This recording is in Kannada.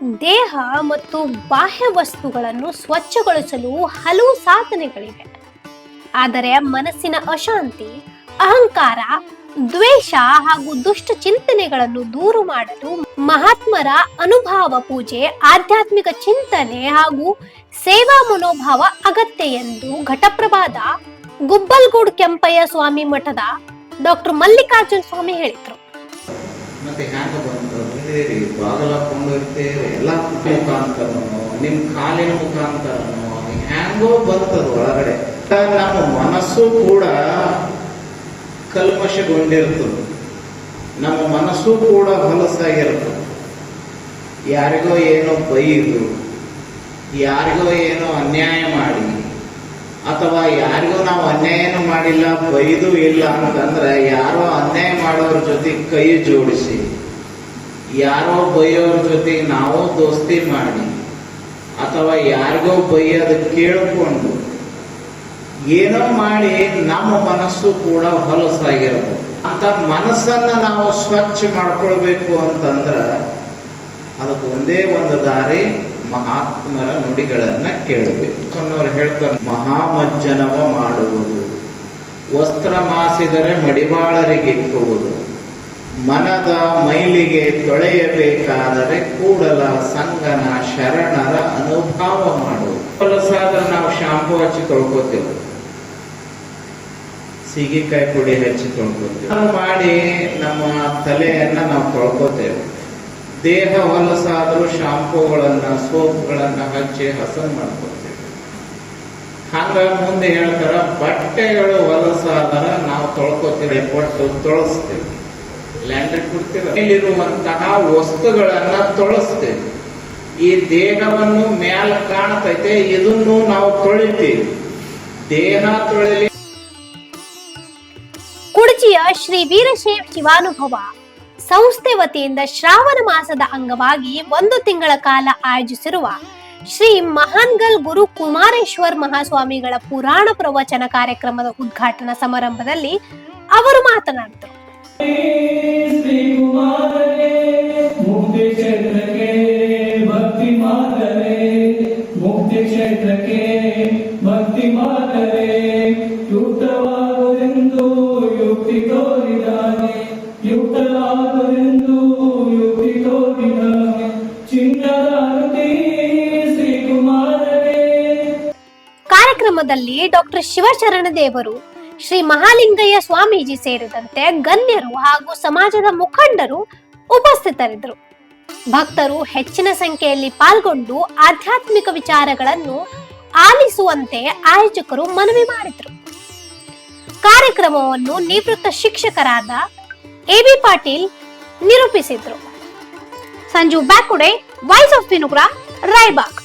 ದೇಹ ಮತ್ತು ಬಾಹ್ಯ ವಸ್ತುಗಳನ್ನು ಸ್ವಚ್ಛಗೊಳಿಸಲು ಹಲವು ಸಾಧನೆಗಳಿವೆ. ಆದರೆ ಮನಸ್ಸಿನ ಅಶಾಂತಿ, ಅಹಂಕಾರ, ದ್ವೇಷ ಹಾಗೂ ದುಷ್ಟ ಚಿಂತನೆಗಳನ್ನು ದೂರ ಮಾಡಲು ಮಹಾತ್ಮರ ಅನುಭವ ಪೂಜೆ, ಆಧ್ಯಾತ್ಮಿಕ ಚಿಂತನೆ ಹಾಗೂ ಸೇವಾ ಮನೋಭಾವ ಅಗತ್ಯ ಎಂದು ಘಟಪ್ರಭಾದ ಗುಬ್ಬಲ್ಗೂಡು ಕೆಂಪಯ್ಯ ಸ್ವಾಮಿ ಮಠದ ಡಾಕ್ಟರ್ ಮಲ್ಲಿಕಾರ್ಜುನ ಸ್ವಾಮಿ ಹೇಳಿದರು. ಮತ್ತೆ ಹ್ಯಾಂಗ ಬಂದ್ರಿ ಬಾಗಲ ಹಾಕೊಂಡು ಇರ್ತೇವೆ ಎಲ್ಲ ಮುಖಾಂತರನು ನಿಮ್ ಕಾಲಿನ ಮುಖಾಂತರನು ಹ್ಯಾಂಗೋ ಬರ್ತದ ಒಳಗಡೆ. ನಮ್ಮ ಮನಸ್ಸು ಕೂಡ ಕಲ್ಮಶಗೊಂಡಿರ್ತದೆ, ನಮ್ಮ ಮನಸ್ಸು ಕೂಡ ಹೊಲಸಾಗಿರ್ತದೆ. ಯಾರಿಗೋ ಏನೋ ಬೈದು, ಯಾರಿಗೋ ಏನೋ ಅನ್ಯಾಯ ಮಾಡಿ, ಅಥವಾ ಯಾರಿಗೂ ನಾವು ಅನ್ಯಾಯನೂ ಮಾಡಿಲ್ಲ ಬೈದು ಇಲ್ಲ ಅಂತಂದ್ರೆ ಯಾರೋ ಅನ್ಯಾಯ ಮಾಡೋರ ಜೊತೆ ಕೈ ಜೋಡಿಸಿ, ಯಾರೋ ಬೈಯೋರ ಜೊತೆಗೆ ನಾವು ದೋಸ್ತಿ ಮಾಡಿ, ಅಥವಾ ಯಾರಿಗೋ ಬೈಯೋದು ಕೇಳಿಕೊಂಡು ಏನೋ ಮಾಡಿ ನಮ್ಮ ಮನಸ್ಸು ಕೂಡ ಹೊಲಸಾಗಿರಬಹುದು. ಅಂತ ಮನಸ್ಸನ್ನ ನಾವು ಸ್ವಚ್ಛ ಮಾಡ್ಕೊಳ್ಬೇಕು ಅಂತಂದ್ರ ಅದಕ್ಕೆ ಒಂದೇ ಒಂದು ದಾರಿ, ಮಹಾತ್ಮರ ನುಡಿಗಳನ್ನ ಕೇಳಬೇಕು. ಅನ್ನೋರು ಹೇಳ್ತಾರೆ, ಮಹಾಮಜ್ಜನವ ಮಾಡುವುದು, ವಸ್ತ್ರ ಮಾಸಿದರೆ ಮಡಿವಾಳರಿಗಿಕ್ಕುವುದು, ಮನದ ಮೈಲಿಗೆ ತೊಳೆಯಬೇಕಾದರೆ ಕೂಡಲ ಸಂಗನ ಶರಣರ ಅನುಭವ ಮಾಡುವುದು. ಹೊಲಸಾದ್ರೆ ನಾವು ಶಾಂಪು ಹಚ್ಚಿ ತೊಳ್ಕೋತೇವೆ, ಸೀಗೆಕಾಯಿ ಪುಡಿ ಹಚ್ಚಿ ತೊಳ್ಕೋತೇವೆ, ಮಾಡಿ ನಮ್ಮ ತಲೆಯನ್ನ ನಾವು ತೊಳ್ಕೋತೇವೆ. ದೇಹ ಹೊಲಸಾದ್ರೂ ಶಾಂಪೂಗಳನ್ನ ಸೋಪ್ಗಳನ್ನ ಹಚ್ಚಿ ಹಸನ್ ಮಾಡ್ಕೊತೇವೆ. ಹಂಗ ಮುಂದೆ ಹೇಳ್ತಾರ, ಬಟ್ಟೆಗಳು ಹೊಲಸಾದ್ರ ನಾವು ತೊಳ್ಕೊತೇವೆ, ಕೊಟ್ಟು ತೊಳಸ್ತೇವೆ, ಲ್ಯಾಂಡ್ರಿ ಕೊಡ್ತೇವೆ. ಇಲ್ಲಿರುವಂತಹ ವಸ್ತುಗಳನ್ನ ತೊಳಸ್ತೇವೆ. ಈ ದೇಹವನ್ನು ಮ್ಯಾಲ ಕಾಣ್ತೈತೆ, ಇದನ್ನು ನಾವು ತೊಳಿತೀವಿ. ದೇಹ ತೊಳಿಲಿ. ಕುಡಚಿಯ ಶ್ರೀ ವೀರಶೈವ ಶಿವಾನುಭವ ಸಂಸ್ಥೆ ವತಿಯಿಂದ ಶ್ರಾವಣ ಮಾಸದ ಅಂಗವಾಗಿ 1 ತಿಂಗಳ ಕಾಲ ಆಯೋಜಿಸಿರುವ ಶ್ರೀ ಮಹಾನ್ಗಲ್ ಗುರು ಕುಮಾರೇಶ್ವರ್ ಮಹಾಸ್ವಾಮಿಗಳ ಪುರಾಣ ಪ್ರವಚನ ಕಾರ್ಯಕ್ರಮದ ಉದ್ಘಾಟನಾ ಸಮಾರಂಭದಲ್ಲಿ ಅವರು ಮಾತನಾಡಿದರು. ಕಾರ್ಯಕ್ರಮದಲ್ಲಿ ಡಾಕ್ಟರ್ ಶಿವಶರಣ ದೇವರು, ಶ್ರೀ ಮಹಾಲಿಂಗಯ್ಯ ಸ್ವಾಮೀಜಿ ಸೇರಿದಂತೆ ಗಣ್ಯರು ಹಾಗೂ ಸಮಾಜದ ಮುಖಂಡರು ಉಪಸ್ಥಿತರಿದ್ದರು. ಭಕ್ತರು ಹೆಚ್ಚಿನ ಸಂಖ್ಯೆಯಲ್ಲಿ ಪಾಲ್ಗೊಂಡು ಆಧ್ಯಾತ್ಮಿಕ ವಿಚಾರಗಳನ್ನು ಆಲಿಸುವಂತೆ ಆಯೋಜಕರು ಮನವಿ ಮಾಡಿದರು. ಕಾರ್ಯಕ್ರಮವನ್ನು ನಿವೃತ್ತ ಶಿಕ್ಷಕರಾದ ಎಬಿ ಪಾಟೀಲ್ ನಿರೂಪಿಸಿದ್ರು. ಸಂಜು ಬ್ಯಾಕುಡೆ, ವಾಯ್ಸ್ ಆಫ್ ಪಿನುಗ್ರ, ರಾಯಬಾಗ್.